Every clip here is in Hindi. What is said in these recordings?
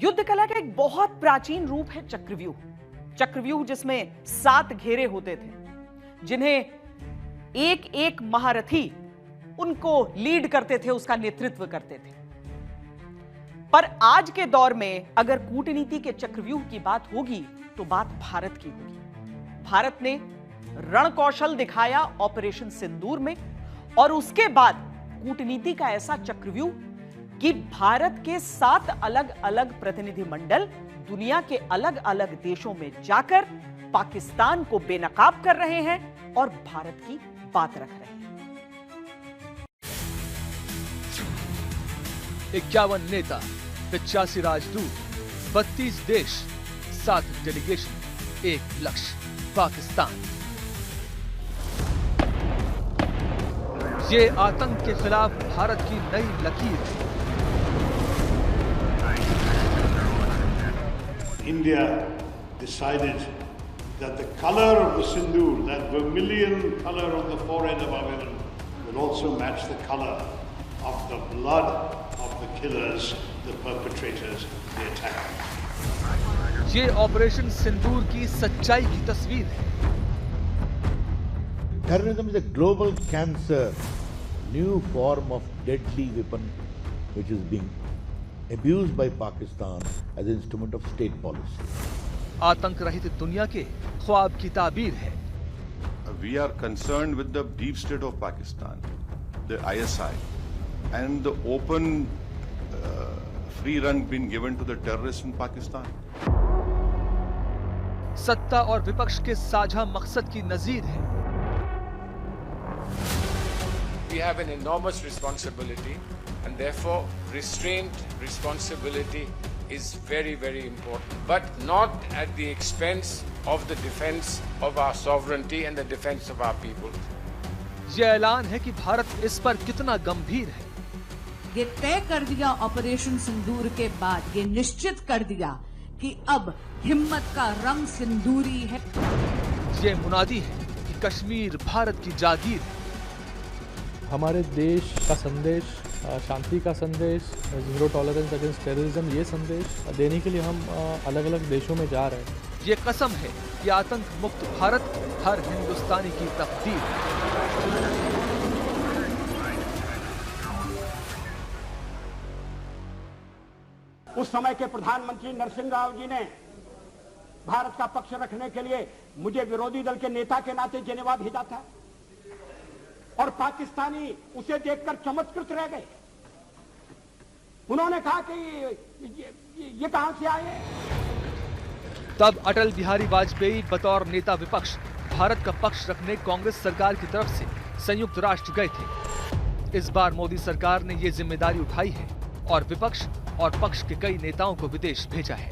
युद्ध कला का एक बहुत प्राचीन रूप है चक्रव्यूह। चक्रव्यूह जिसमें 7 घेरे होते थे, जिन्हें एक एक महारथी उनको लीड करते थे, उसका नेतृत्व करते थे। पर आज के दौर में अगर कूटनीति के चक्रव्यूह की बात होगी तो बात भारत की होगी। भारत ने रणकौशल दिखाया ऑपरेशन सिंदूर में, और उसके बाद कूटनीति का ऐसा चक्रव्यूह कि भारत के 7 अलग अलग प्रतिनिधिमंडल दुनिया के अलग अलग देशों में जाकर पाकिस्तान को बेनकाब कर रहे हैं और भारत की बात रख रहे हैं। 51 नेता, 85 राजदूत, 32 देश, 7 डेलीगेशन, एक लक्ष्य पाकिस्तान। ये आतंक के खिलाफ भारत की नई लकीर है। India decided that the color of the sindoor, that vermilion color on the forehead of our women, will also match the color of the blood of the killers, the perpetrators, the attackers. ये ऑपरेशन सिंदूर की सच्चाई की तस्वीर है। Terrorism is a global cancer, new form of deadly weapon which is being abused by Pakistan as an instrument of state policy. आतंक रहित दुनिया के ख्वाब की ताबीर है। We are concerned with the deep state of Pakistan, the ISI, and the open free run being given to the terrorists in Pakistan. सत्ता और विपक्ष के साझा मकसद की नजीर है। We have an enormous responsibility, and therefore restraint, responsibility is very, very important, but not at the expense of the defense of our sovereignty and the defense of our people. यह ऐलान है कि भारत इस पर कितना गंभीर है। ये तय कर दिया ऑपरेशन सिंदूर के बाद, ये निश्चित कर दिया कि अब हिम्मत का रंग सिंदूरी है। ये मुनादी है कि कश्मीर भारत की जागीर है। हमारे देश का संदेश, शांति का संदेश, जीरो टॉलरेंस अगेंस्ट टेररिज्म, ये संदेश देने के लिए हम अलग अलग देशों में जा रहे हैं। ये कसम है कि आतंक मुक्त भारत हर हिंदुस्तानी की तकदीर है। उस समय के प्रधानमंत्री नरसिंह राव जी ने भारत का पक्ष रखने के लिए मुझे विरोधी दल के नेता के नाते जेनेवा भेजा था, और पाकिस्तानी उसे देखकर चमत्कृत रह गए। उन्होंने कहा कि ये कहां से आए। तब अटल बिहारी वाजपेयी बतौर नेता विपक्ष भारत का पक्ष रखने कांग्रेस सरकार की तरफ से संयुक्त राष्ट्र गए थे। इस बार मोदी सरकार ने ये जिम्मेदारी उठाई है और विपक्ष और पक्ष के कई नेताओं को विदेश भेजा है।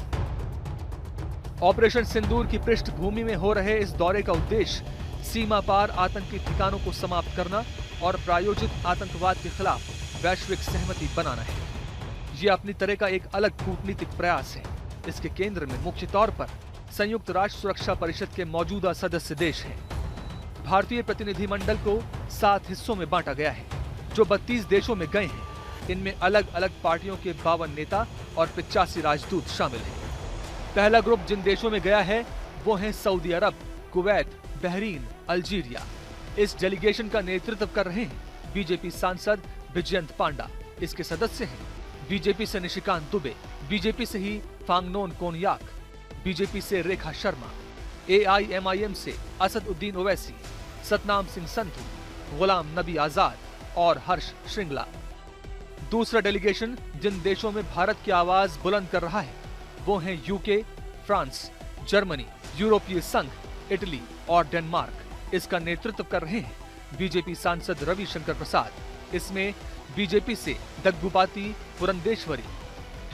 ऑपरेशन सिंदूर की पृष्ठभूमि में हो रहे इस दौरे का उद्देश्य सीमा पार आतंकी ठिकानों को समाप्त करना और प्रायोजित आतंकवाद के खिलाफ वैश्विक सहमति बनाना है। ये अपनी तरह का एक अलग कूटनीतिक प्रयास है। इसके केंद्र में मुख्य तौर पर संयुक्त राष्ट्र सुरक्षा परिषद के मौजूदा सदस्य देश हैं। भारतीय प्रतिनिधिमंडल को 7 हिस्सों में बांटा गया है, जो 32 देशों में गए हैं। इनमें अलग अलग पार्टियों के 52 नेता और 85 राजदूत शामिल हैं। पहला ग्रुप जिन देशों में गया है वो हैं सऊदी अरब, कुवैत, बहरीन, अल्जीरिया। इस डेलीगेशन का नेतृत्व कर रहे हैं बीजेपी सांसद विजयंत पांडा। इसके सदस्य हैं बीजेपी से निशिकांत दुबे, बीजेपी से ही फांगनोन कोनयाक, बीजेपी से रेखा शर्मा, AIMIM से असद उद्दीन ओवैसी, सतनाम सिंह संधू, गुलाम नबी आजाद और हर्ष श्रृंगला। दूसरा डेलीगेशन जिन देशों में भारत की आवाज बुलंद कर रहा है वो हैं यूके, फ्रांस, जर्मनी, यूरोपीय संघ, इटली और डेनमार्क। इसका नेतृत्व कर रहे हैं बीजेपी सांसद रविशंकर प्रसाद। इसमें बीजेपी से दग्गुबाती पुरंदेश्वरी,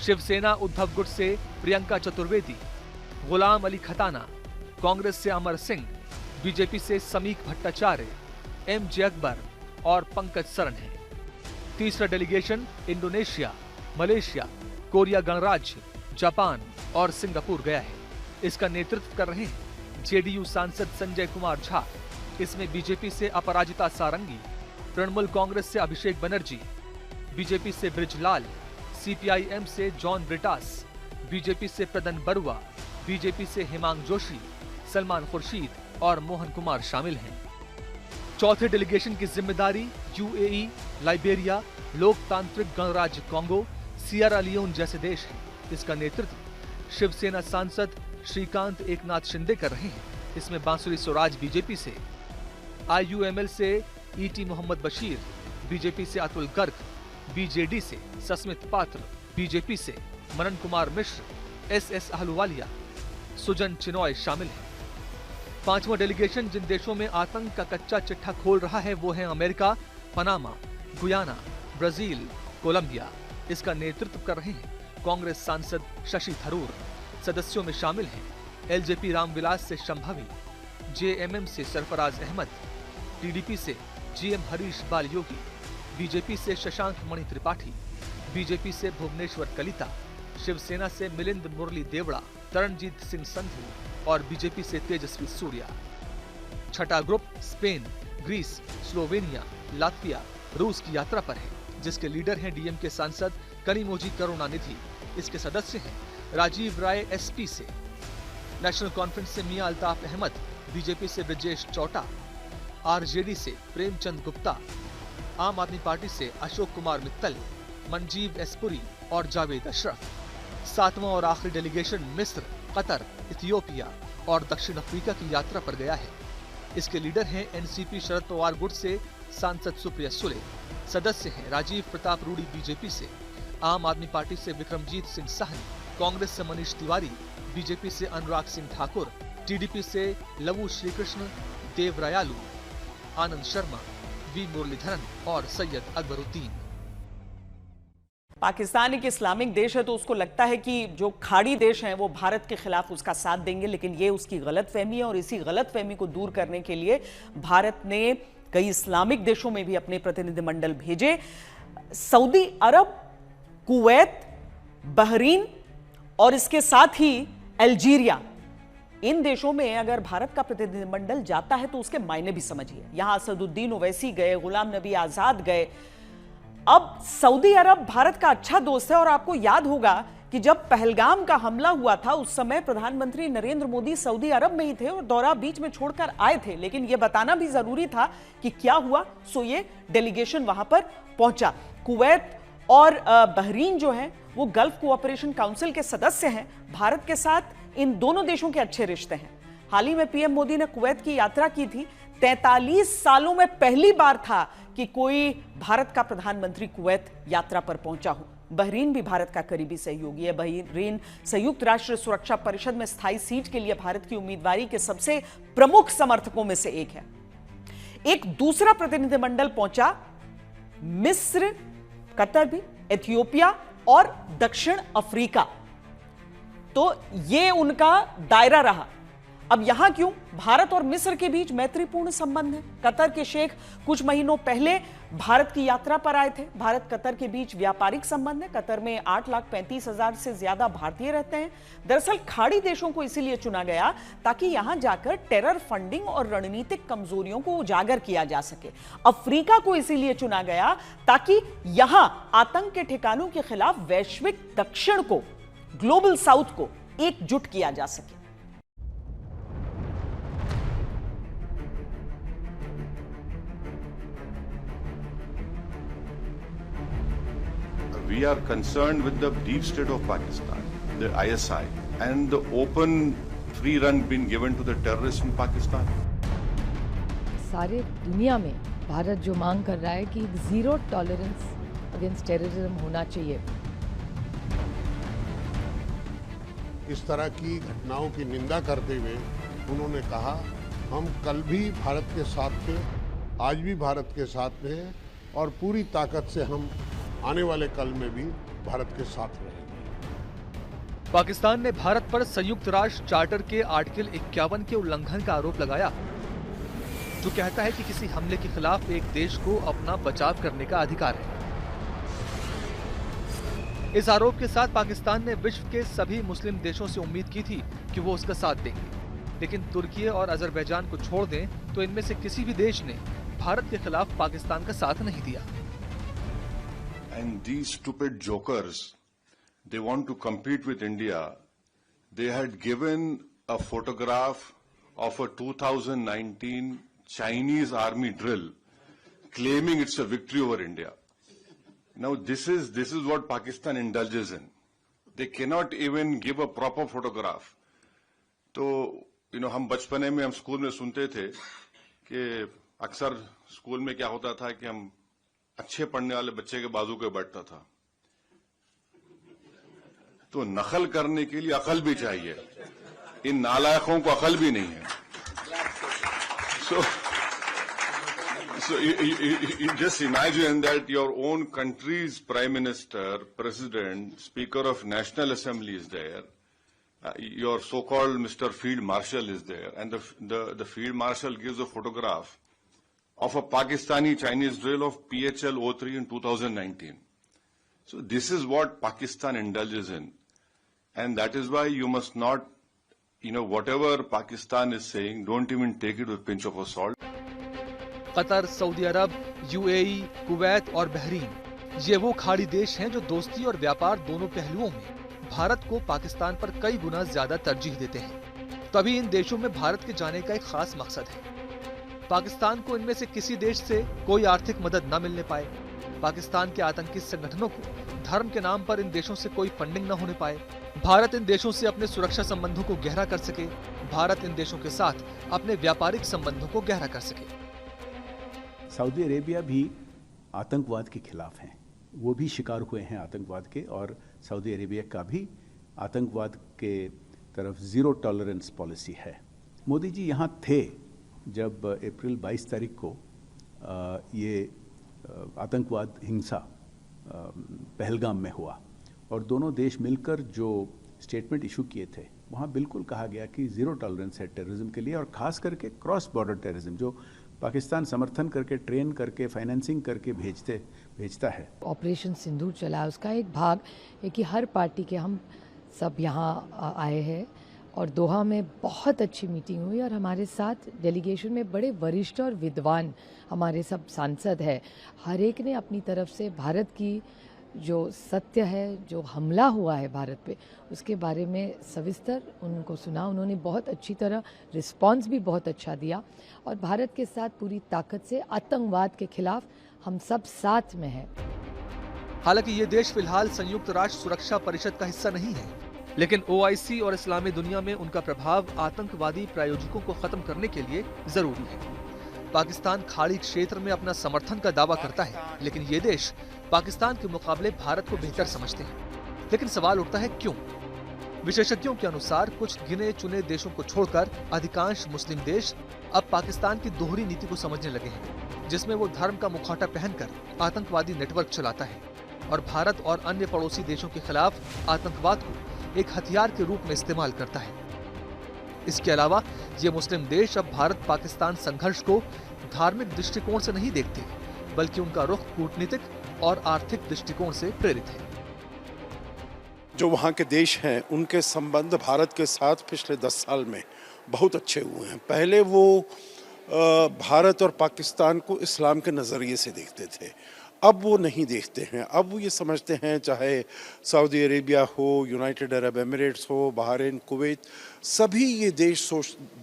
शिवसेना उद्धव गुट से प्रियंका चतुर्वेदी, गुलाम अली खताना, कांग्रेस से अमर सिंह, बीजेपी से समीक भट्टाचार्य, MJ अकबर और पंकज सरन है। तीसरा डेलीगेशन इंडोनेशिया, मलेशिया, कोरिया गणराज्य, जापान और सिंगापुर गया है। इसका नेतृत्व कर रहे हैं JDU सांसद संजय कुमार झा। इसमें बीजेपी से अपराजिता सारंगी, तृणमूल कांग्रेस से अभिषेक बनर्जी, बीजेपी से ब्रिजलाल, CPIM से जॉन ब्रिटास, बीजेपी से प्रदन बरुआ, बीजेपी से हिमांग जोशी, सलमान खुर्शीद और मोहन कुमार शामिल हैं। चौथे डेलीगेशन की जिम्मेदारी यूएई, लाइबेरिया, लोकतांत्रिक गणराज्य कांगो, सियरा लियोन जैसे देश हैं। इसका नेतृत्व शिवसेना सांसद श्रीकांत एकनाथ शिंदे कर रहे हैं। इसमें बांसुरी स्वराज बीजेपी से, आईयूएमएल से ईटी मोहम्मद बशीर, बीजेपी से अतुल गर्ग, बीजेडी से सस्मित पात्र, बीजेपी से मनन कुमार मिश्र, एसएस अहलुवालिया, सुजन चिनॉय शामिल हैं। पांचवा डेलीगेशन जिन देशों में आतंक का कच्चा चिट्ठा खोल रहा है वो है America, Panama, Guyana, Brazil, Colombia. इसका नेतृत्व कर रहे हैं कांग्रेस सांसद शशि थरूर। सदस्यों में शामिल हैं एलजेपी रामविलास से शंभवी, जेएमएम से सरफराज अहमद, टीडीपी से जीएम हरीश बालयोगी, बीजेपी से शशांक मणि त्रिपाठी, बीजेपी से भुवनेश्वर कलिता, शिवसेना से मिलिंद मुरली देवड़ा, तरणजीत सिंह संधू और बीजेपी से तेजस्वी सूर्या। छठा group Spain, Greece, Slovenia, Latvia, रूस की यात्रा पर है, जिसके लीडर हैं डीएमके सांसद कनिमोजी करुणानिधि। इसके सदस्य हैं राजीव राय एसपी से, नेशनल कॉन्फ्रेंस से मियां अल्ताफ अहमद, बीजेपी से ब्रजेश चौटा, आरजेडी से प्रेमचंद गुप्ता, आम आदमी पार्टी से अशोक कुमार मित्तल, मंजीव एसपुरी और जावेद अशरफ। सातवां और आखिरी डेलीगेशन मिस्र, कतर, इथियोपिया और दक्षिण अफ्रीका की यात्रा पर गया है। इसके लीडर हैं एनसीपी शरद पवार गुट से सांसद सुप्रिया सुले। सदस्य हैं राजीव प्रताप रूडी बीजेपी से, आम आदमी पार्टी से विक्रमजीत सिंह साहनी, कांग्रेस से मनीष तिवारी, बीजेपी से अनुराग सिंह ठाकुर, टीडीपी से लवू श्रीकृष्ण देवरायालू, आनंद शर्मा, वी मुरलीधरन और सैयद अकबरुद्दीन। पाकिस्तान एक इस्लामिक देश है तो उसको लगता है कि जो खाड़ी देश हैं वो भारत के खिलाफ उसका साथ देंगे, लेकिन ये उसकी गलतफहमी है और इसी गलतफहमी को दूर करने के लिए भारत ने कई इस्लामिक देशों में भी अपने प्रतिनिधिमंडल भेजे। सऊदी अरब, कुवैत, बहरीन और इसके साथ ही अल्जीरिया, इन देशों में अगर भारत का प्रतिनिधिमंडल जाता है तो उसके मायने भी समझिए। यहां असदुद्दीन ओवैसी गए, गुलाम नबी आजाद गए। अब सऊदी अरब भारत का अच्छा दोस्त है और आपको याद होगा कि जब पहलगाम का हमला हुआ था उस समय प्रधानमंत्री नरेंद्र मोदी सऊदी अरब में ही थे और दौरा बीच में छोड़कर आए थे, लेकिन यह बताना भी जरूरी था कि क्या हुआ। सो ये डेलीगेशन वहां पर पहुंचा। कुवैत और बहरीन जो है वो गल्फ कोऑपरेशन काउंसिल के सदस्य हैं। भारत के साथ इन दोनों देशों के अच्छे रिश्ते हैं। हाल ही में पीएम मोदी ने कुवैत की यात्रा की थी। 43 सालों में पहली बार था कि कोई भारत का प्रधानमंत्री कुवैत यात्रा पर पहुंचा हो। बहरीन भी भारत का करीबी सहयोगी है। बहरीन संयुक्त राष्ट्र सुरक्षा परिषद में स्थायी सीट के लिए भारत की उम्मीदवारी के सबसे प्रमुख समर्थकों में से एक है। एक दूसरा प्रतिनिधिमंडल पहुंचा मिस्र, कतर भी, इथियोपिया और दक्षिण अफ्रीका। तो ये उनका दायरा रहा। अब यहां क्यों? भारत और मिस्र के बीच मैत्रीपूर्ण संबंध है। कतर के शेख कुछ महीनों पहले भारत की यात्रा पर आए थे। भारत कतर के बीच व्यापारिक संबंध है। कतर में 8,35,000 से ज्यादा भारतीय रहते हैं। दरअसल खाड़ी देशों को इसीलिए चुना गया ताकि यहां जाकर टेरर फंडिंग और रणनीतिक कमजोरियों को उजागर किया जा सके। अफ्रीका को इसीलिए चुना गया ताकि यहां आतंक के ठिकानों के खिलाफ वैश्विक दक्षिण को, ग्लोबल साउथ को एकजुट किया जा सके। We are concerned with the deep state of Pakistan, the ISI, and the open free run being given to the terrorists in Pakistan. सारे दुनिया में भारत जो मांग कर रहा है कि जीरो टॉलरेंस अगेंस्ट टेररिज्म होना चाहिए। इस तरह की घटनाओं की निंदा करते हुए उन्होंने कहा, हम कल भी भारत के साथ थे, आज भी भारत के साथ हैं और पूरी ताकत से हम आने वाले कल में भी भारत के साथ रहेंगे। पाकिस्तान ने भारत पर संयुक्त राष्ट्र चार्टर के आर्टिकल 51 के उल्लंघन का आरोप लगाया, जो कहता है कि किसी हमले के खिलाफ एक देश को अपना बचाव करने का अधिकार है। इस आरोप के साथ पाकिस्तान ने विश्व के सभी मुस्लिम देशों से उम्मीद की थी कि वो उसका साथ देंगे, लेकिन तुर्की और अजरबैजान को छोड़ दें तो इनमें से किसी भी देश ने भारत के खिलाफ पाकिस्तान का साथ नहीं दिया। And these stupid jokers they want to compete with India, they had given a photograph of a 2019 Chinese army drill, claiming it's a victory over India. Now this is what Pakistan indulges in. They cannot even give a proper photograph. तो हम बचपने में हम स्कूल में सुनते थे कि अक्सर स्कूल में क्या होता था कि हम अच्छे पढ़ने वाले बच्चे के बाजू पे बैठता था। तो नकल करने के लिए अकल भी चाहिए, इन नालायकों को अकल भी नहीं है। So you just imagine that your own country's prime minister, president, speaker of national assembly is there, your so-called Mr. Field Marshal is there, and the Field Marshal gives a photograph of a Pakistani Chinese drill of PHL-03 in 2019. So this is what Pakistan indulges in. And that is why you must not, whatever Pakistan is saying, don't even take it with a pinch of salt. Qatar, Saudi Arab, UAE, Kuwait और बहरीन, ये वो खाड़ी देश हैं जो दोस्ती और व्यापार दोनों पहलुओं में भारत को पाकिस्तान पर कई गुना ज्यादा तरजीह देते हैं। तभी इन देशों में भारत के जाने का एक खास मकसद है। पाकिस्तान को इनमें से किसी देश से कोई आर्थिक मदद न मिलने पाए, पाकिस्तान के आतंकी संगठनों को धर्म के नाम पर इन देशों से कोई फंडिंग न होने पाए, भारत इन देशों से अपने सुरक्षा संबंधों को गहरा कर सके, भारत इन देशों के साथ अपने व्यापारिक संबंधों को गहरा कर सके। सऊदी अरेबिया भी आतंकवाद के खिलाफ हैं, वो भी शिकार हुए हैं आतंकवाद के, और सऊदी अरेबिया का भी आतंकवाद के तरफ ज़ीरो टॉलरेंस पॉलिसी है। मोदी जी यहाँ थे जब अप्रैल 22 तारीख को ये आतंकवाद हिंसा पहलगाम में हुआ, और दोनों देश मिलकर जो स्टेटमेंट इशू किए थे वहाँ बिल्कुल कहा गया कि ज़ीरो टॉलरेंस है टेररिज्म के लिए, और ख़ास करके क्रॉस बॉर्डर टेररिज्म जो पाकिस्तान समर्थन करके, ट्रेन करके, फाइनेंसिंग करके भेजता है। ऑपरेशन सिंदूर चला, उसका एक भाग है कि हर पार्टी के हम सब यहाँ आए हैं और दोहा में बहुत अच्छी मीटिंग हुई, और हमारे साथ डेलीगेशन में बड़े वरिष्ठ और विद्वान हमारे सब सांसद हैं। हर एक ने अपनी तरफ से भारत की जो सत्य है, जो हमला हुआ है भारत पे, उसके बारे में सविस्तर उनको सुना। उन्होंने बहुत अच्छी तरह रिस्पांस भी बहुत अच्छा दिया, और भारत के साथ पूरी ताकत से आतंकवाद के खिलाफ हम सब साथ में हैं। हालांकि ये देश फिलहाल संयुक्त राष्ट्र सुरक्षा परिषद का हिस्सा नहीं है, लेकिन OIC और इस्लामी दुनिया में उनका प्रभाव आतंकवादी प्रायोजकों को खत्म करने के लिए जरूरी है। पाकिस्तान खाड़ी क्षेत्र में अपना समर्थन का दावा करता है, लेकिन ये देश पाकिस्तान के मुकाबले भारत को बेहतर समझते हैं। लेकिन सवाल उठता है क्यों? विशेषज्ञों के अनुसार कुछ गिने चुने देशों को छोड़कर अधिकांश मुस्लिम देश अब पाकिस्तान की दोहरी नीति को समझने लगे हैं, जिसमें वो धर्म का मुखौटा पहनकर आतंकवादी नेटवर्क चलाता है और भारत और अन्य पड़ोसी देशों के खिलाफ आतंकवाद को एक हथियार के रूप में इस्तेमाल करता है। इसके अलावा ये मुस्लिम देश अब भारत पाकिस्तान संघर्ष को धार्मिक दृष्टिकोण से नहीं देखते, बल्कि उनका रुख कूटनीतिक और आर्थिक दृष्टिकोण से प्रेरित है। जो वहाँ के देश हैं उनके संबंध भारत के साथ पिछले 10 साल में बहुत अच्छे हुए हैं। पहले वो भारत और पाकिस्तान को इस्लाम के नज़रिए से देखते थे, अब वो नहीं देखते हैं। अब वो ये समझते हैं, चाहे सऊदी अरेबिया हो, यूनाइटेड अरब एमिरेट्स हो, बहरीन, कुवैत, सभी ये देश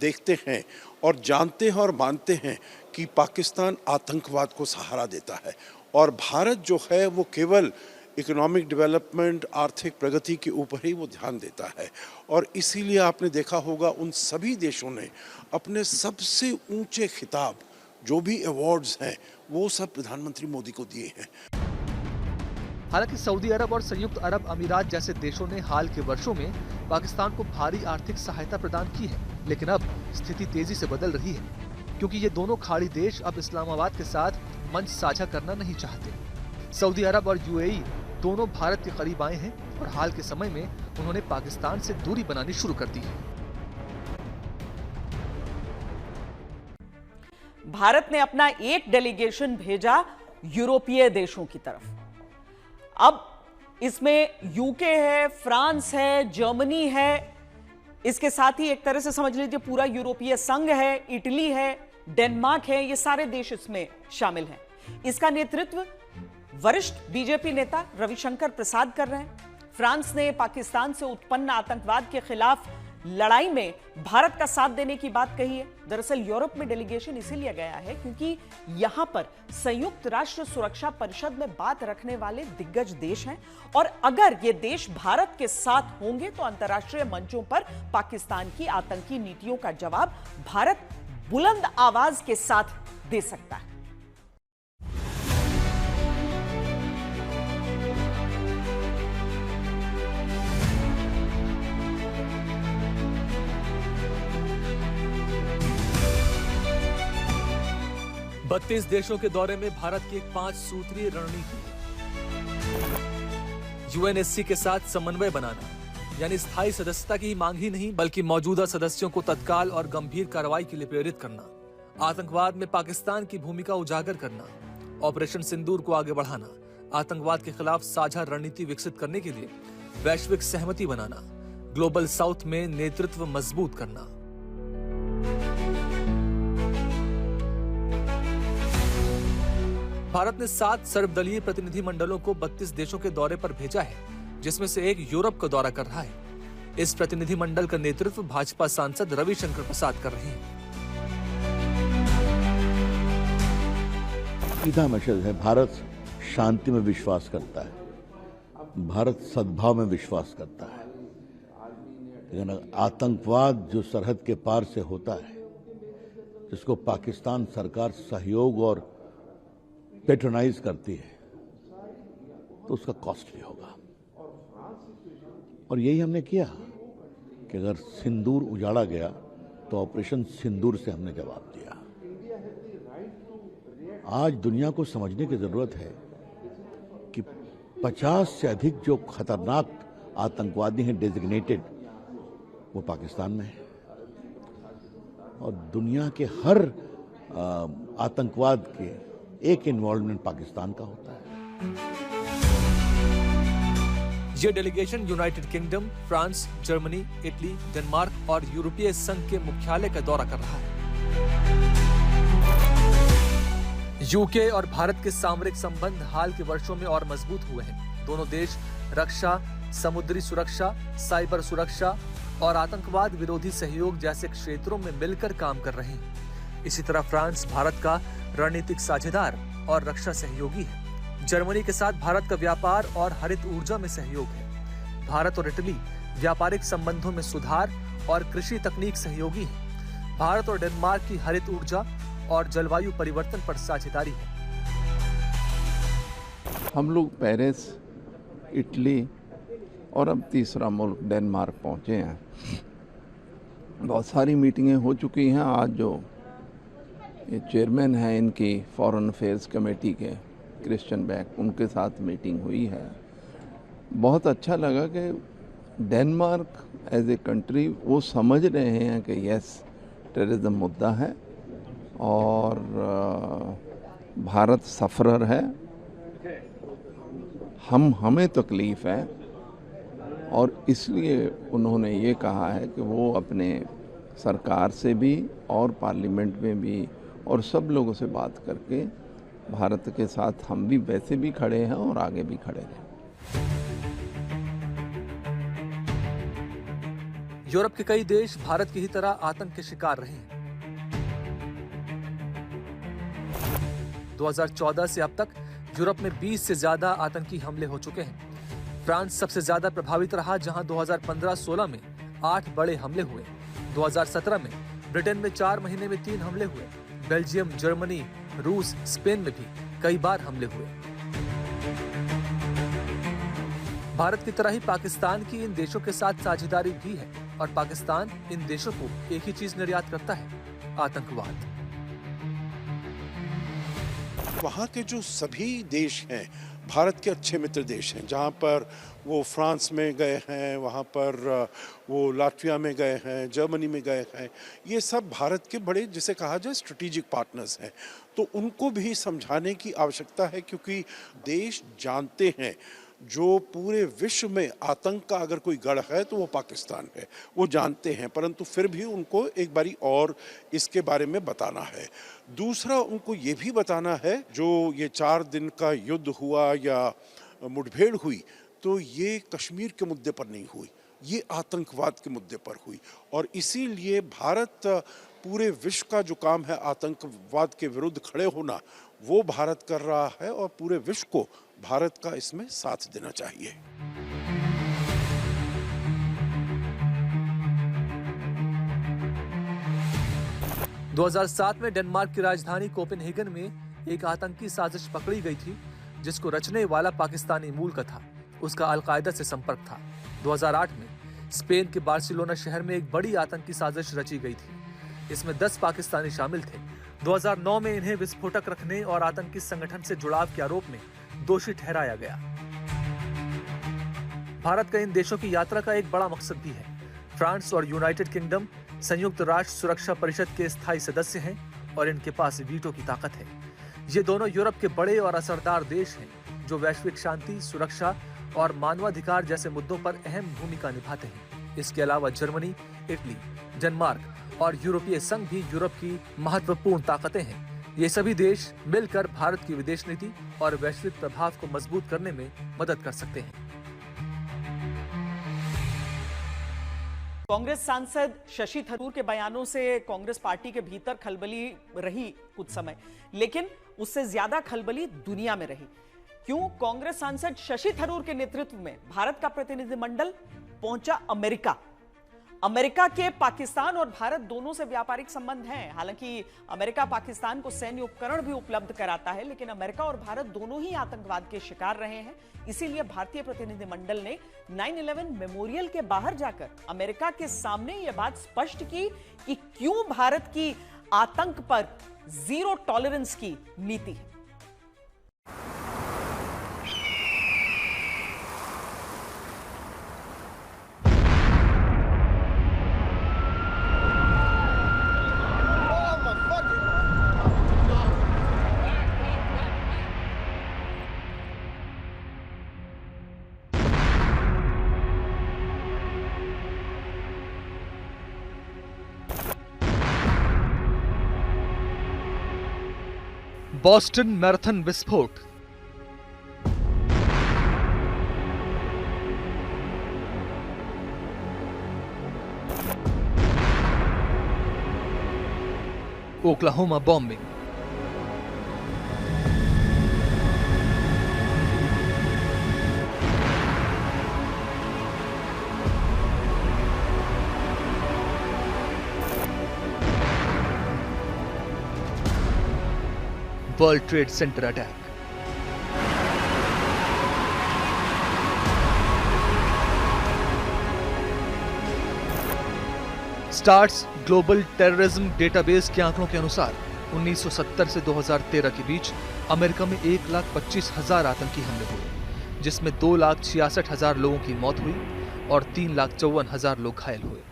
देखते हैं और जानते हैं और मानते हैं कि पाकिस्तान आतंकवाद को सहारा देता है, और भारत जो है वो केवल इकोनॉमिक डेवलपमेंट, आर्थिक प्रगति के ऊपर ही वो ध्यान देता है। और इसीलिए आपने देखा होगा उन सभी देशों ने अपने सबसे ऊंचे खिताब, जो भी अवार्ड्स हैं, वो सब प्रधानमंत्री मोदी को दिए हैं। हालांकि सऊदी अरब और संयुक्त अरब अमीरात जैसे देशों ने हाल के वर्षों में पाकिस्तान को भारी आर्थिक सहायता प्रदान की है, लेकिन अब स्थिति तेजी से बदल रही है, क्योंकि ये दोनों खाड़ी देश अब इस्लामाबाद के साथ मंच साझा करना नहीं चाहते। सऊदी अरब और UAE दोनों भारत के करीब आए हैं और हाल के समय में उन्होंने पाकिस्तान से दूरी बनानी शुरू कर दी है। भारत ने अपना एक डेलीगेशन भेजा यूरोपीय देशों की तरफ। अब इसमें यूके है, फ्रांस है, जर्मनी है, इसके साथ ही एक तरह से समझ लीजिए पूरा यूरोपीय संघ है, इटली है, डेनमार्क है, ये सारे देश इसमें शामिल हैं। इसका नेतृत्व वरिष्ठ बीजेपी नेता रविशंकर प्रसाद कर रहे हैं। फ्रांस ने पाकिस्तान से उत्पन्न आतंकवाद के खिलाफ लड़ाई में भारत का साथ देने की बात कही है। दरअसल यूरोप में डेलीगेशन इसीलिए गया है क्योंकि यहां पर संयुक्त राष्ट्र सुरक्षा परिषद में बात रखने वाले दिग्गज देश हैं और अगर ये देश भारत के साथ होंगे तो अंतर्राष्ट्रीय मंचों पर पाकिस्तान की आतंकी नीतियों का जवाब भारत बुलंद आवाज के साथ दे सकता है। बत्तीस देशों के दौरे में भारत की एक 5 सूत्रीय रणनीति है। यूएनएससी के साथ समन्वय बनाना, यानी स्थायी सदस्यता की मांग ही नहीं बल्कि मौजूदा सदस्यों को तत्काल और गंभीर कार्रवाई के लिए प्रेरित करना, आतंकवाद में पाकिस्तान की भूमिका उजागर करना, ऑपरेशन सिंदूर को आगे बढ़ाना, आतंकवाद के खिलाफ साझा रणनीति विकसित करने के लिए वैश्विक सहमति बनाना, ग्लोबल साउथ में नेतृत्व मजबूत करना। भारत ने 7 सर्वदलीय प्रतिनिधि मंडलों को 32 देशों के दौरे पर भेजा है, जिसमें से एक यूरोप का दौरा कर रहा है। इस प्रतिनिधि मंडल का नेतृत्व भाजपा सांसद रविशंकर प्रसाद कर रहे हैं। सीधा मैसेज है, भारत शांति में विश्वास करता है, भारत सद्भाव में विश्वास करता है, लेकिन आतंकवाद जो सरहद के पार से होता है, जिसको पाकिस्तान सरकार सहयोग और पेट्रोनाइज करती है, तो उसका कॉस्टली होगा। और यही हमने किया कि अगर सिंदूर उजाड़ा गया तो ऑपरेशन सिंदूर से हमने जवाब दिया। आज दुनिया को समझने की जरूरत है कि 50 से अधिक जो खतरनाक आतंकवादी हैं डेजिग्नेटेड, वो पाकिस्तान में है और दुनिया के हर आतंकवाद के एक इन्वॉल्वमेंट पाकिस्तान का होता है। ये delegation United kingdom, France, Germany, Italy, Denmark और यूरोपीय संघ के मुख्यालय का दौरा कर रहा है। यूके और भारत के सामरिक संबंध हाल के वर्षों में और मजबूत हुए हैं। दोनों देश रक्षा, समुद्री सुरक्षा, साइबर सुरक्षा और आतंकवाद विरोधी सहयोग जैसे क्षेत्रों में मिलकर काम कर रहे हैं। इसी तरह फ्रांस भारत का रणनीतिक साझेदार और रक्षा सहयोगी है। जर्मनी के साथ भारत का व्यापार और हरित ऊर्जा में सहयोग है। भारत और इटली व्यापारिक संबंधों में सुधार और कृषि तकनीक सहयोगी है। भारत और डेनमार्क की हरित ऊर्जा और जलवायु परिवर्तन पर साझेदारी है। हम लोग पेरिस, इटली और अब तीसरा मुल्क डेनमार्क पहुंचे हैं। बहुत सारी मीटिंगें हो चुकी हैं। आज जो ये चेयरमैन हैं इनकी फॉरेन अफेयर्स कमेटी के, क्रिश्चियन बैक, उनके साथ मीटिंग हुई है। बहुत अच्छा लगा कि डेनमार्क एज ए कंट्री वो समझ रहे हैं कि यस, टेररिज्म मुद्दा है और भारत सफरर है, हमें तकलीफ़ है और इसलिए उन्होंने ये कहा है कि वो अपने सरकार से भी और पार्लियामेंट में भी और सब लोगों से बात करके भारत के साथ हम भी वैसे भी खड़े हैं और आगे भी खड़े हैं। यूरोप के कई देश भारत की ही तरह आतंक के शिकार रहे हैं। 2014 से अब तक यूरोप में 20 से ज्यादा आतंकी हमले हो चुके हैं। फ्रांस सबसे ज्यादा प्रभावित रहा, जहां 2015-16 में 8 बड़े हमले हुए। 2017 में ब्रिटेन में 4 महीने में 3 हमले हुए। बेल्जियम, जर्मनी, रूस, स्पेन में भी कई बार हमले हुए। भारत की तरह ही पाकिस्तान की इन देशों के साथ साझेदारी भी है और पाकिस्तान इन देशों को एक ही चीज निर्यात करता है, आतंकवाद। वहाँ के जो सभी देश हैं भारत के अच्छे मित्र देश हैं, जहाँ पर वो फ्रांस में गए हैं, वहाँ पर वो लाटविया में गए हैं, जर्मनी में गए हैं, ये सब भारत के बड़े जिसे कहा जाए स्ट्रेटेजिक पार्टनर्स हैं। तो उनको भी समझाने की आवश्यकता है क्योंकि देश जानते हैं जो पूरे विश्व में आतंक का अगर कोई गढ़ है तो वो पाकिस्तान है, वो जानते हैं, परंतु फिर भी उनको एक बारी और इसके बारे में बताना है। दूसरा, उनको ये भी बताना है जो ये 4 दिन का युद्ध हुआ या मुठभेड़ हुई, तो ये कश्मीर के मुद्दे पर नहीं हुई, ये आतंकवाद के मुद्दे पर हुई। और इसीलिए भारत पूरे विश्व का जो काम है आतंकवाद के विरुद्ध खड़े होना, वो भारत कर रहा है और पूरे विश्व को भारत का इसमें साथ देना चाहिए। – 2007 में डेनमार्क की राजधानी कोपेनहेगन में एक आतंकी साजिश पकड़ी गई थी, जिसको रचने वाला पाकिस्तानी मूल का था। उसका अलकायदा से संपर्क था। 2008 में स्पेन के बार्सिलोना शहर में एक बड़ी आतंकी साजिश रची गई थी। इसमें 10 पाकिस्तानी शामिल थे। 2009 में इन्हें विस्फोटक रखने और आतंकी संगठन से जुड़ाव के आरोप में दोषी ठहराया गया। भारत का इन देशों की यात्रा का एक बड़ा मकसद भी है। फ्रांस और यूनाइटेड किंगडम संयुक्त राष्ट्र सुरक्षा परिषद के स्थायी सदस्य हैं और इनके पास वीटो की ताकत है। ये दोनों यूरोप के बड़े और असरदार देश हैं जो वैश्विक शांति, सुरक्षा और मानवाधिकार जैसे मुद्दों पर अहम भूमिका निभाते हैं। इसके अलावा जर्मनी, इटली, डेनमार्क और यूरोपीय संघ भी यूरोप की महत्वपूर्ण ताकतें हैं। ये सभी देश मिलकर भारत की विदेश नीति और वैश्विक प्रभाव को मजबूत करने में मदद कर सकते हैं। कांग्रेस सांसद शशि थरूर के बयानों से कांग्रेस पार्टी के भीतर खलबली रही कुछ समय, लेकिन उससे ज्यादा खलबली दुनिया में रही। क्यों? कांग्रेस सांसद शशि थरूर के नेतृत्व में भारत का प्रतिनिधिमंडल पहुंचा अमेरिका। अमेरिका के पाकिस्तान और भारत दोनों से व्यापारिक संबंध हैं। हालांकि अमेरिका पाकिस्तान को सैन्य उपकरण भी उपलब्ध कराता है, लेकिन अमेरिका और भारत दोनों ही आतंकवाद के शिकार रहे हैं। इसीलिए भारतीय प्रतिनिधिमंडल ने 9/11 मेमोरियल के बाहर जाकर अमेरिका के सामने यह बात स्पष्ट की कि क्यों भारत की आतंक पर जीरो टॉलरेंस की नीति है। बॉस्टन मैराथन विस्फोट। Oklahoma bombing. World trade centre attack. Stars global terrorism database के आंकड़ों के अनुसार 1970 से 2013 के बीच अमेरिका में 1,25,000 आतंकी हमले हुए, जिसमें 2,66,000 लोगों की मौत हुई और 3,54,000 लोग घायल हुए।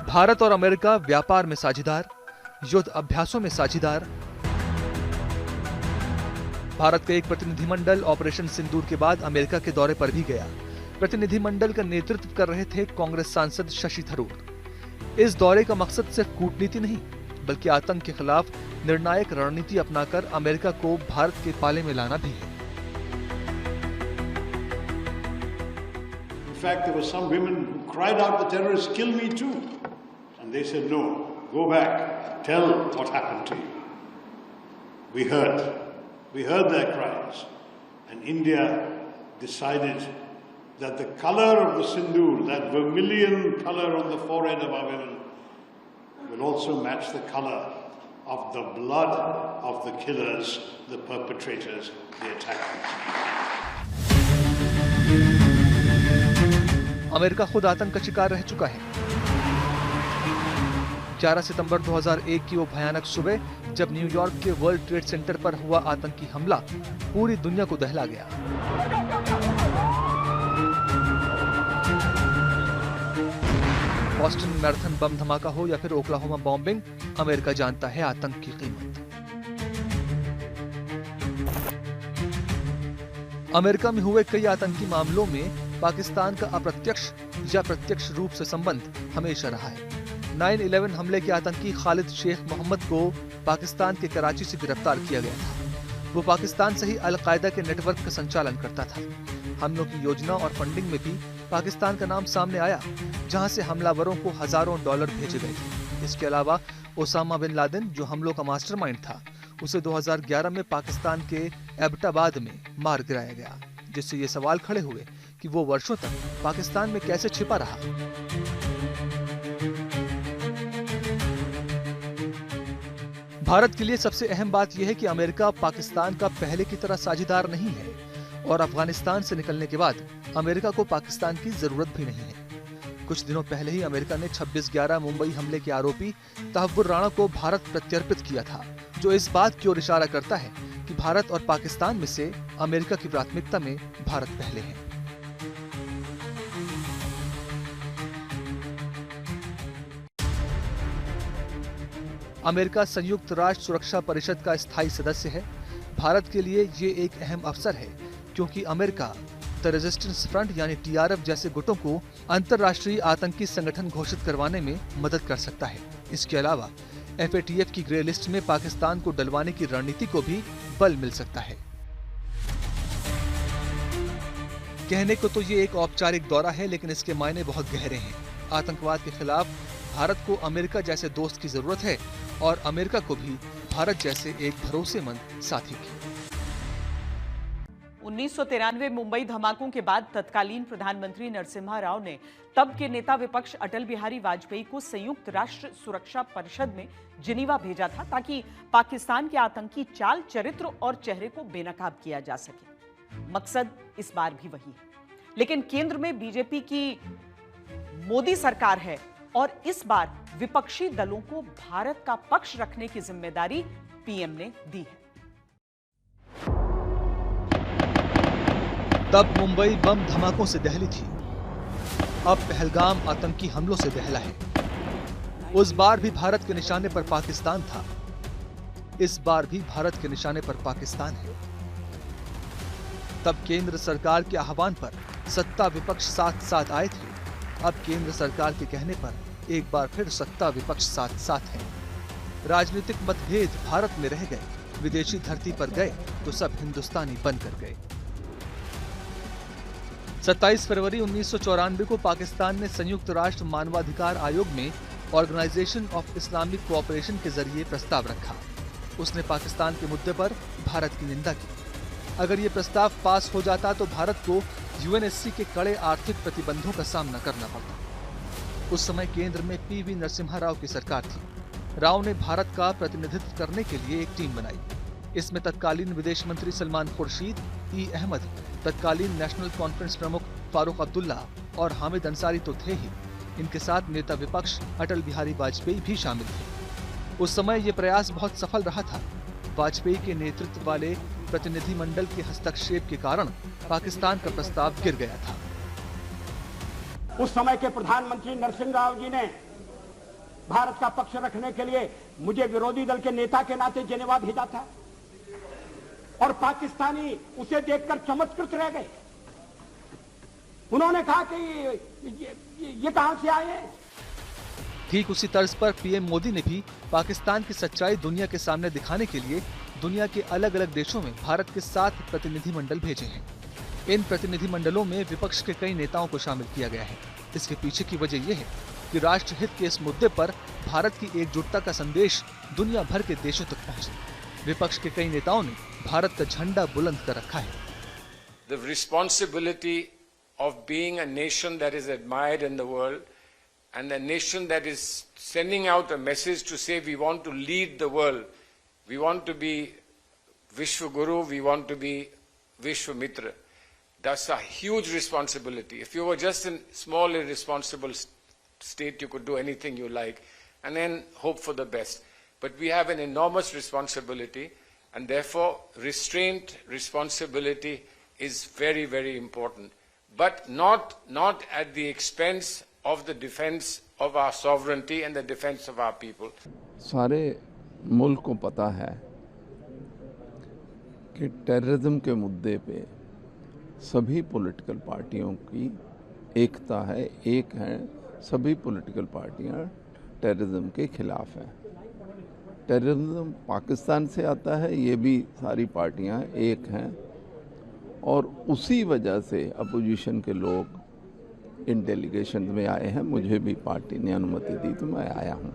भारत और अमेरिका व्यापार में साझेदार, युद्ध अभ्यासों में साझेदार। भारत का एक प्रतिनिधिमंडल ऑपरेशन सिंदूर के बाद अमेरिका के दौरे पर भी गया। प्रतिनिधिमंडल का नेतृत्व कर रहे थे कांग्रेस सांसद शशि थरूर। इस दौरे का मकसद सिर्फ कूटनीति नहीं, बल्कि आतंक के खिलाफ निर्णायक रणनीति अपनाकर अमेरिका को भारत के पाले में लाना भी है। In fact, there were some women who cried out, "The terrorists kill me too." And they said, "No, go back, tell what happened to you." We heard their cries, and India decided that the color of the sindoor, that vermilion color on the forehead of our women, will also match the color of the blood of the killers, the perpetrators, the attackers. America खुद आतंक का शिकार रह चुका है। 11 सितंबर 2001 की वो भयानक सुबह, जब न्यूयॉर्क के वर्ल्ड ट्रेड सेंटर पर हुआ आतंकी हमला पूरी दुनिया को दहला गया। बॉस्टन मैराथन बम धमाका हो या फिर ओक्लाहोमा बॉम्बिंग, अमेरिका जानता है आतंक की कीमत। अमेरिका में हुए कई आतंकी मामलों में पाकिस्तान का अप्रत्यक्ष या प्रत्यक्ष रूप से संबंध हमेशा रहा है। 9/11 हमले के आतंकी खालिद शेख मोहम्मद को पाकिस्तान के कराची से गिरफ्तार किया गया था। वो पाकिस्तान से ही अल-कायदा के नेटवर्क का संचालन करता था। हमलों की योजना और फंडिंग में भी पाकिस्तान का नाम सामने आया, जहां से हमलावरों को हजारों डॉलर भेजे गए थे। इसके अलावा ओसामा बिन लादेन, जो हमलों का मास्टरमाइंड था, उसे 2011 में पाकिस्तान के एबटाबाद में मार गिराया गया, जिससे ये सवाल खड़े हुए कि वो वर्षों तक पाकिस्तान में कैसे छिपा रहा। भारत के लिए सबसे अहम बात यह है कि अमेरिका पाकिस्तान का पहले की तरह साझेदार नहीं है और अफगानिस्तान से निकलने के बाद अमेरिका को पाकिस्तान की जरूरत भी नहीं है। कुछ दिनों पहले ही अमेरिका ने 26/11 मुंबई हमले के आरोपी तहव्वुर राणा को भारत प्रत्यर्पित किया था, जो इस बात की ओर इशारा करता है कि भारत और पाकिस्तान में से अमेरिका की प्राथमिकता में भारत पहले है। अमेरिका संयुक्त राष्ट्र सुरक्षा परिषद का स्थायी सदस्य है। भारत के लिए ये एक अहम अवसर है, क्योंकि अमेरिका द रेजिस्टेंस फ्रंट यानी TRF जैसे गुटों को अंतर्राष्ट्रीय आतंकी संगठन घोषित करवाने में मदद कर सकता है। इसके अलावा FATF की ग्रे लिस्ट में पाकिस्तान को डलवाने की रणनीति को भी बल मिल सकता है। कहने को तो ये एक औपचारिक दौरा है, लेकिन इसके मायने बहुत गहरे हैं। आतंकवाद के खिलाफ भारत को अमेरिका जैसे दोस्त की जरूरत है और अमेरिका को भी भारत जैसे एक भरोसेमंद साथी की। 1993 मुंबई धमाकों के बाद तत्कालीन प्रधानमंत्री नरसिम्हा राव ने तब के नेता विपक्ष अटल बिहारी वाजपेयी को संयुक्त राष्ट्र सुरक्षा परिषद में जिनीवा भेजा था, ताकि पाकिस्तान के आतंकी चाल, चरित्र और चेहरे को बेनकाब किया जा सके। मकसद इस बार भी वही है, लेकिन केंद्र में बीजेपी की मोदी सरकार है और इस बार विपक्षी दलों को भारत का पक्ष रखने की जिम्मेदारी पीएम ने दी है। तब मुंबई बम धमाकों से दहली थी, अब पहलगाम आतंकी हमलों से दहला है। उस बार भी भारत के निशाने पर पाकिस्तान था, इस बार भी भारत के निशाने पर पाकिस्तान है। तब केंद्र सरकार के आह्वान पर सत्ता विपक्ष साथ साथ आए थे, अब केंद्र सरकार के कहने पर एक बार फिर सत्ता विपक्ष साथ साथ है। राजनीतिक मतभेद भारत में रह गए, विदेशी धरती पर गए तो सब हिंदुस्तानी बनकर गए। 27 फरवरी 1994 को पाकिस्तान ने संयुक्त राष्ट्र मानवाधिकार आयोग में ऑर्गेनाइजेशन ऑफ इस्लामिक कोऑपरेशन के जरिए प्रस्ताव रखा। उसने पाकिस्तान के मुद्दे पर भारत की निंदा की। अगर ये प्रस्ताव पास हो जाता तो भारत को UNSC के कड़े आर्थिक प्रतिबंधों का सामना करना पड़ता। उस समय केंद्र में PV नरसिम्हा राव की सरकार थी। राव ने भारत का प्रतिनिधित्व करने के लिए एक टीम बनाई। इसमें तत्कालीन विदेश मंत्री सलमान खुर्शीद, E अहमद, तत्कालीन नेशनल कॉन्फ्रेंस प्रमुख फारूक अब्दुल्ला और हामिद अंसारी तो थे ही, इनके साथ नेता विपक्ष अटल बिहारी वाजपेयी भी शामिल थे। उस समय ये प्रयास बहुत सफल रहा था। वाजपेयी के नेतृत्व वाले प्रतिनिधिमंडल के हस्तक्षेप के कारण पाकिस्तान का प्रस्ताव गिर गया था। उस समय के प्रधानमंत्री नरसिम्हा राव जी ने भारत का पक्ष रखने के लिए मुझे विरोधी दल के नेता के नाते जेनेवा भेजा था और पाकिस्तानी उसे देखकर चमत्कृत रह गए। उन्होंने कहा कि ये कहां से आए हैं। ठीक उसी तर्ज पर पीएम मोदी ने भी पाकिस्तान की सच्चाई दुनिया के सामने दिखाने के लिए दुनिया के अलग अलग देशों में भारत के 7 प्रतिनिधिमंडल भेजे हैं। इन प्रतिनिधिमंडलों में विपक्ष के कई नेताओं को शामिल किया गया है। इसके पीछे की वजह यह है कि राष्ट्रहित के इस मुद्दे पर भारत की एकजुटता का संदेश दुनिया भर के देशों तक पहुंचे। विपक्ष के कई नेताओं ने भारत का झंडा बुलंद कर रखा है। The responsibility of being a nation that is admired in the world and a nation that is sending out a message to say we want to lead the world, we want to be Vishwa Guru, we want to be Vishwa Mitra. That's a huge responsibility. If you were just a small irresponsible state, you could do anything you like and then hope for the best. But we have an enormous responsibility, and therefore restraint, responsibility is very, very important. But not at the expense of the defense of our sovereignty and the defense of our people. सारे मुल्क को पता है कि टेररिज्म के मुद्दे पे सभी पॉलिटिकल पार्टियों की एकता है, एक है। सभी पॉलिटिकल पार्टियां टेररिज्म के खिलाफ हैं। टेररिज्म पाकिस्तान से आता है, ये भी सारी पार्टियां एक हैं और उसी वजह से अपोजिशन के लोग इन डेलीगेशन में आए हैं। मुझे भी पार्टी ने अनुमति दी तो मैं आया हूं।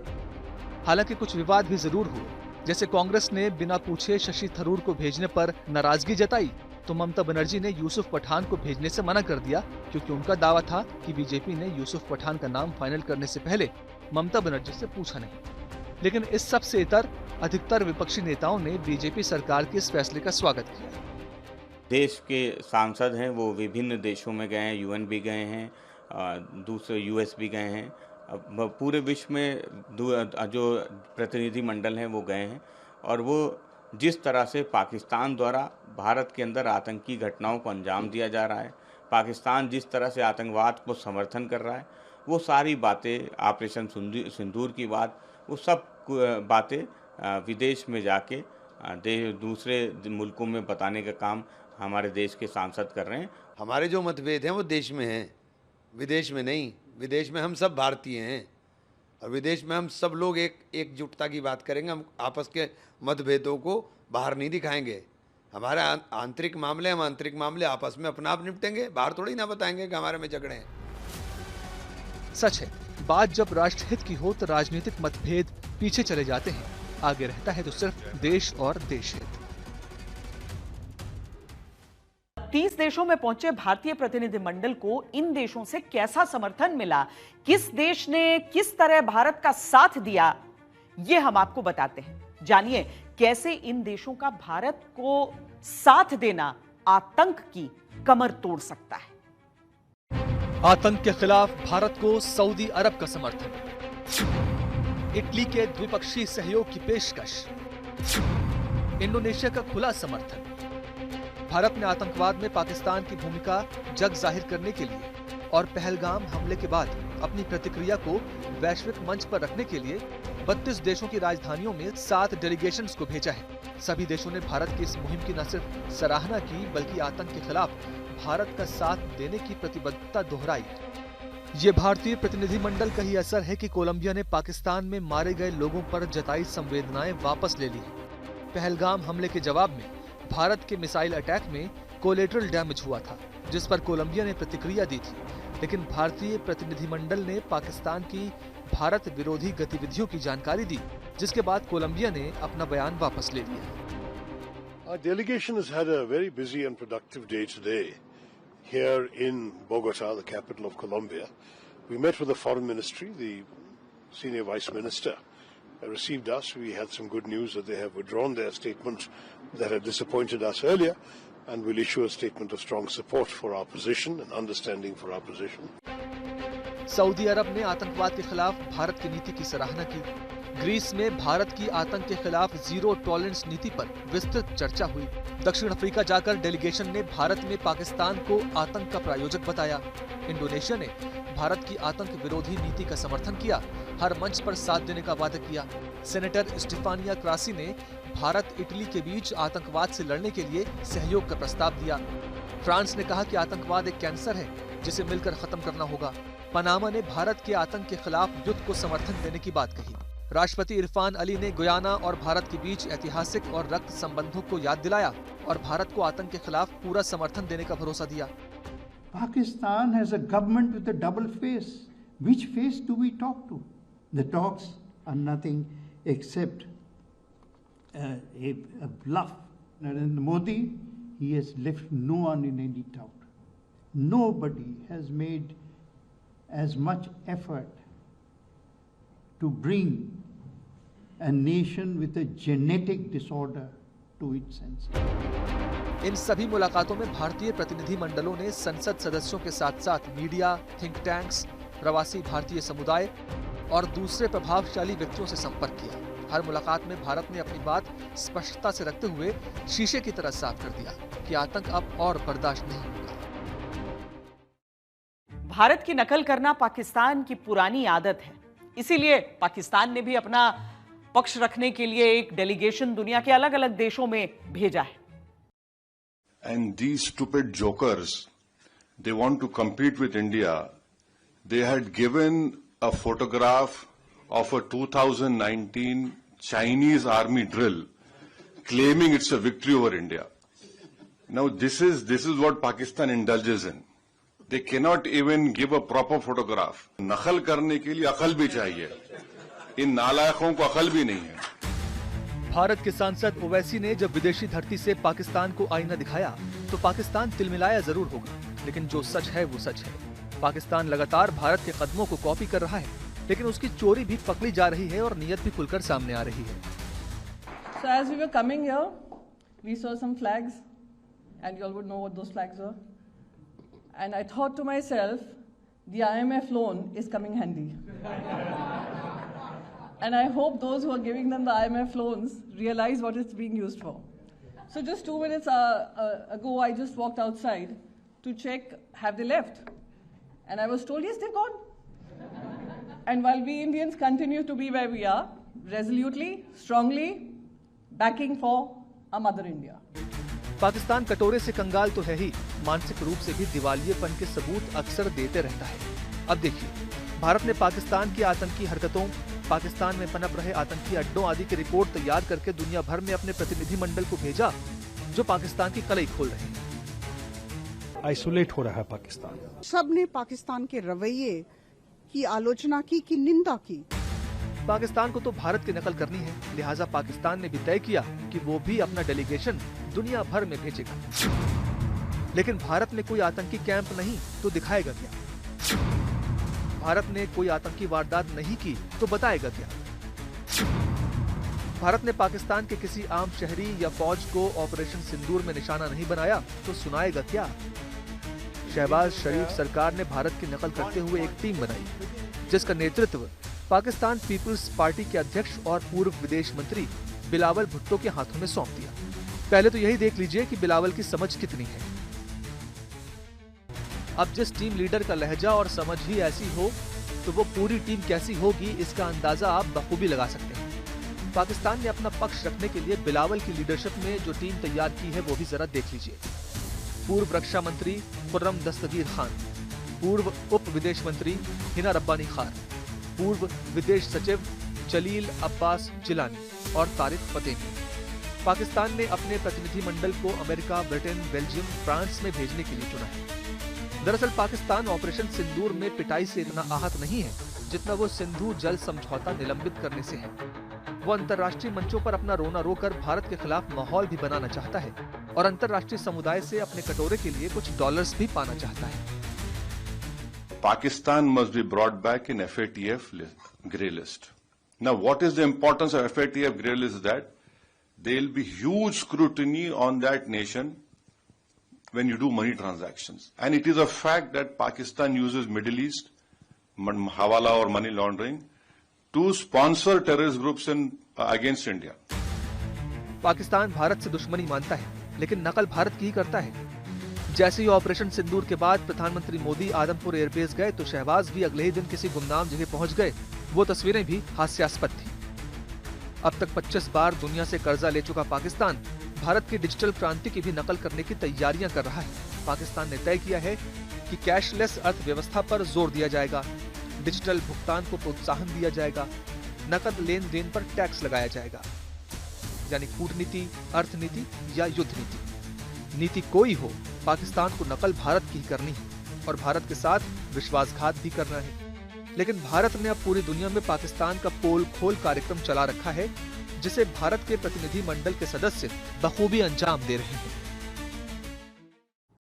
हालांकि कुछ विवाद भी जरूर हुए, जैसे कांग्रेस ने बिना पूछे शशि थरूर को भेजने पर नाराजगी जताई तो ममता बनर्जी ने यूसुफ पठान को भेजने से मना कर दिया, क्योंकि उनका दावा था कि बीजेपी ने यूसुफ पठान का नाम फाइनल करने से पहले ममता बनर्जी से पूछा नहीं। लेकिन इस सब से इतर अधिकतर विपक्षी नेताओं ने बीजेपी सरकार के इस फैसले का स्वागत किया। देश के सांसद हैं वो विभिन्न देशों में गए हैं, यूएन भी गए हैं, दूसरे यूएस भी गए हैं, पूरे विश्व में जो प्रतिनिधि मंडल हैं वो गए हैं और वो जिस तरह से पाकिस्तान द्वारा भारत के अंदर आतंकी घटनाओं को अंजाम दिया जा रहा है, पाकिस्तान जिस तरह से आतंकवाद को समर्थन कर रहा है, वो सारी बातें, ऑपरेशन सिंदूर की बात, वो सब बातें विदेश में जाके दूसरे मुल्कों में बताने का काम हमारे देश के सांसद कर रहे हैं। हमारे जो मतभेद हैं वो देश में हैं, विदेश में नहीं। विदेश में हम सब भारतीय हैं और विदेश में हम सब लोग एकजुटता की बात करेंगे। हम आपस के मतभेदों को बाहर नहीं दिखाएंगे। हमारे आंतरिक मामले, हम आंतरिक मामले आपस में अपना आप निपटेंगे, बाहर थोड़ी ना बताएंगे कि हमारे में झगड़े हैं। सच है, बात जब राष्ट्रहित की हो तो राजनीतिक मतभेद पीछे चले जाते हैं, आगे रहता है तो सिर्फ देश और देश हित। 30 देशों में पहुंचे भारतीय प्रतिनिधिमंडल को इन देशों से कैसा समर्थन मिला, किस देश ने किस तरह भारत का साथ दिया, ये हम आपको बताते हैं। जानिए कैसे इन देशों का भारत को साथ देना आतंक की कमर तोड़ सकता है। आतंक के खिलाफ भारत को सऊदी अरब का समर्थन, इटली के द्विपक्षीय सहयोग की पेशकश, इंडोनेशिया का खुला समर्थन। भारत ने आतंकवाद में पाकिस्तान की भूमिका जग जाहिर करने के लिए और पहलगाम हमले के बाद अपनी प्रतिक्रिया को वैश्विक मंच पर रखने के लिए 32 देशों की राजधानियों में 7 डेलीगेशंस को भेजा है। सभी देशों ने भारत की इस मुहिम की न सिर्फ सराहना की बल्कि आतंक के खिलाफ भारत का साथ देने की प्रतिबद्धता दोहराई। ये भारतीय प्रतिनिधिमंडल का ही असर है कि कोलंबिया ने पाकिस्तान में मारे गए लोगों पर जताई संवेदनाएं वापस ले ली। पहलगाम हमले के जवाब में भारत के मिसाइल अटैक में कोलेटरल डैमेज हुआ था, जिस पर कोलंबिया ने प्रतिक्रिया दी थी, लेकिन भारतीय प्रतिनिधिमंडल ने पाकिस्तान की भारत विरोधी गतिविधियों की जानकारी दी, जिसके बाद कोलंबिया ने अपना बयान वापस ले लिया। Our delegation has had a very busy and productive day today here in Bogota, the capital of Colombia. We met with the Foreign Ministry, the Senior Vice Minister received us. We had some good news that they have withdrawn their statement that had disappointed us earlier and will issue a statement of strong support for our position and understanding for our position. सऊदी अरब ने आतंकवाद के खिलाफ भारत की नीति की सराहना की। ग्रीस में भारत की आतंक के खिलाफ जीरो टॉलरेंस नीति पर विस्तृत चर्चा हुई। दक्षिण अफ्रीका जाकर डेलीगेशन ने भारत में पाकिस्तान को आतंक का प्रायोजक बताया। इंडोनेशिया ने भारत की आतंक विरोधी नीति का समर्थन किया, हर मंच पर साथ देने का वादा किया। सेनेटर स्टीफानिया क्रासी ने भारत इटली के बीच आतंकवाद से लड़ने के लिए सहयोग का प्रस्ताव दिया। फ्रांस ने कहा कि आतंकवाद एक कैंसर है जिसे मिलकर खत्म करना होगा। पनामा ने भारत के आतंक के खिलाफ युद्ध को समर्थन देने की बात कही। राष्ट्रपति इरफान अली ने गुयाना और भारत के बीच ऐतिहासिक और रक्त संबंधों को याद दिलाया और भारत को आतंक के खिलाफ पूरा समर्थन देने का भरोसा दिया। Pakistan has a government with a double face. Which face do we talk to? The talks are nothing except a bluff. Narendra Modi, he has left no one in any doubt. Nobody has made as much effort to bring a nation with a genetic disorder to its senses. इन सभी मुलाकातों में भारतीय प्रतिनिधि मंडलों ने संसद सदस्यों के साथ साथ मीडिया, थिंक टैंक्स, प्रवासी भारतीय समुदाय और दूसरे प्रभावशाली व्यक्तियों से संपर्क किया। हर मुलाकात में भारत ने अपनी बात स्पष्टता से रखते हुए शीशे की तरह साफ कर दिया कि आतंक अब और बर्दाश्त नहीं होगा। भारत की नकल करना पाकिस्तान की पुरानी आदत है, इसीलिए पाकिस्तान ने भी अपना पक्ष रखने के लिए एक डेलीगेशन दुनिया के अलग अलग देशों में भेजा है। And these stupid jokers, they want to compete with India. They had given a photograph of a 2019 Chinese army drill, claiming it's a victory over India. Now this is what Pakistan indulges in. They cannot even give a proper photograph. नकल करने के लिए अकल भी चाहिए. इन नालायकों को अकल भी नहीं है. भारत के सांसद ओवैसी ने जब विदेशी धरती से पाकिस्तान को आईना दिखाया तो पाकिस्तान तिलमिलाया जरूर होगा, लेकिन जो सच है वो सच है. पाकिस्तान लगातार भारत के कदमों को कॉपी कर रहा है, लेकिन उसकी चोरी भी पकड़ी जा रही है और नीयत भी खुलकर सामने आ रही है. So as we were coming here, we saw some flags, and you all would know what those flags were. And I thought to myself, the IMF loan is coming handy. And I hope those who are giving them the IMF loans realize what it's being used for. So just 2 minutes ago, I just walked outside to check, have they left? And I was told, yes, they're gone. And while we Indians continue to be where we are, resolutely, strongly, backing for our mother India. Pakistan कटोरे से कंगाल तो है ही, मानसिक रूप से भी दिवालियेपन के सबूत अक्सर देते रहता है. अब देखिए, भारत ने पाकिस्तान की आतंकी हरकतों, पाकिस्तान में पनप रहे आतंकी अड्डों आदि की रिपोर्ट तैयार करके दुनिया भर में अपने प्रतिनिधिमंडल को भेजा, जो पाकिस्तान की कलई खोल रहे हैं. आइसोलेट हो रहा है पाकिस्तान. सबने पाकिस्तान के रवैये की आलोचना की निंदा की. पाकिस्तान को तो भारत की नकल करनी है, लिहाजा पाकिस्तान ने भी तय किया कि वो भी अपना डेलीगेशन दुनिया भर में भेजेगा. लेकिन भारत ने कोई आतंकी कैंप नहीं तो दिखाएगा क्या? भारत ने कोई आतंकी वारदात नहीं की तो बताएगा क्या? भारत ने पाकिस्तान के किसी आम शहरी या फौज को ऑपरेशन सिंदूर में निशाना नहीं बनाया तो सुनाएगा क्या? शहबाज शरीफ सरकार ने भारत की नकल करते हुए एक टीम बनाई, जिसका नेतृत्व पाकिस्तान पीपुल्स पार्टी के अध्यक्ष और पूर्व विदेश मंत्री बिलावल भुट्टो के हाथों में सौंप दिया. पहले तो यही देख लीजिए कि बिलावल की समझ कितनी है. अब जिस टीम लीडर का लहजा और समझ ही ऐसी हो तो वो पूरी टीम कैसी होगी, इसका अंदाजा आप बखूबी लगा सकते हैं. पाकिस्तान ने अपना पक्ष रखने के लिए बिलावल की लीडरशिप में जो टीम तैयार की है वो भी जरा देख लीजिए. पूर्व रक्षा मंत्री खुर्रम दस्तगीर खान, पूर्व उप विदेश मंत्री हिना रब्बानी खान, पूर्व विदेश सचिव जलील अब्बास जिलानी और तारिक फतेमी. पाकिस्तान ने अपने प्रतिनिधिमंडल को अमेरिका, ब्रिटेन, बेल्जियम, फ्रांस में भेजने के लिए चुना है. दरअसल पाकिस्तान ऑपरेशन सिंदूर में पिटाई से इतना आहत नहीं है जितना वो सिंधु जल समझौता निलंबित करने से है. वो अंतर्राष्ट्रीय मंचों पर अपना रोना रोकर भारत के खिलाफ माहौल भी बनाना चाहता है और अंतर्राष्ट्रीय समुदाय से अपने कटोरे के लिए कुछ डॉलर्स भी पाना चाहता है. Pakistan must be brought back in FATF grey list. Now, what is the importance of FATF grey list? That there will be huge scrutiny on that nation when you do money transactions. And it is a fact that Pakistan uses Middle East, hawala or money laundering, to sponsor terrorist groups against India. Pakistan Bharat से दुश्मनी मानता है, लेकिन नकल भारत की ही करता है. जैसे ही ऑपरेशन सिंदूर के बाद प्रधानमंत्री मोदी आदमपुर एयरबेस गए तो शहबाज भी अगले ही दिन किसी गुमनाम जगह पहुंच गए. वो तस्वीरें भी हास्यास्पद थी. अब तक 25 बार दुनिया से कर्जा ले चुका पाकिस्तान भारत की डिजिटल क्रांति की भी नकल करने की तैयारियां कर रहा है. पाकिस्तान ने तय किया है कि कैशलेस अर्थव्यवस्था पर जोर दिया जाएगा, डिजिटल भुगतान को प्रोत्साहन दिया जाएगा, नकद लेन देन पर टैक्स लगाया जाएगा. यानी कूटनीति, अर्थनीति या युद्ध नीति, नीति कोई हो, पाकिस्तान को नकल भारत की ही करनी है और भारत के साथ विश्वासघात भी करना है. लेकिन भारत ने अब पूरी दुनिया में पाकिस्तान का पोल खोल कार्यक्रम चला रखा है, जिसे भारत के प्रतिनिधि मंडल के सदस्य बखूबी अंजाम दे रहे हैं.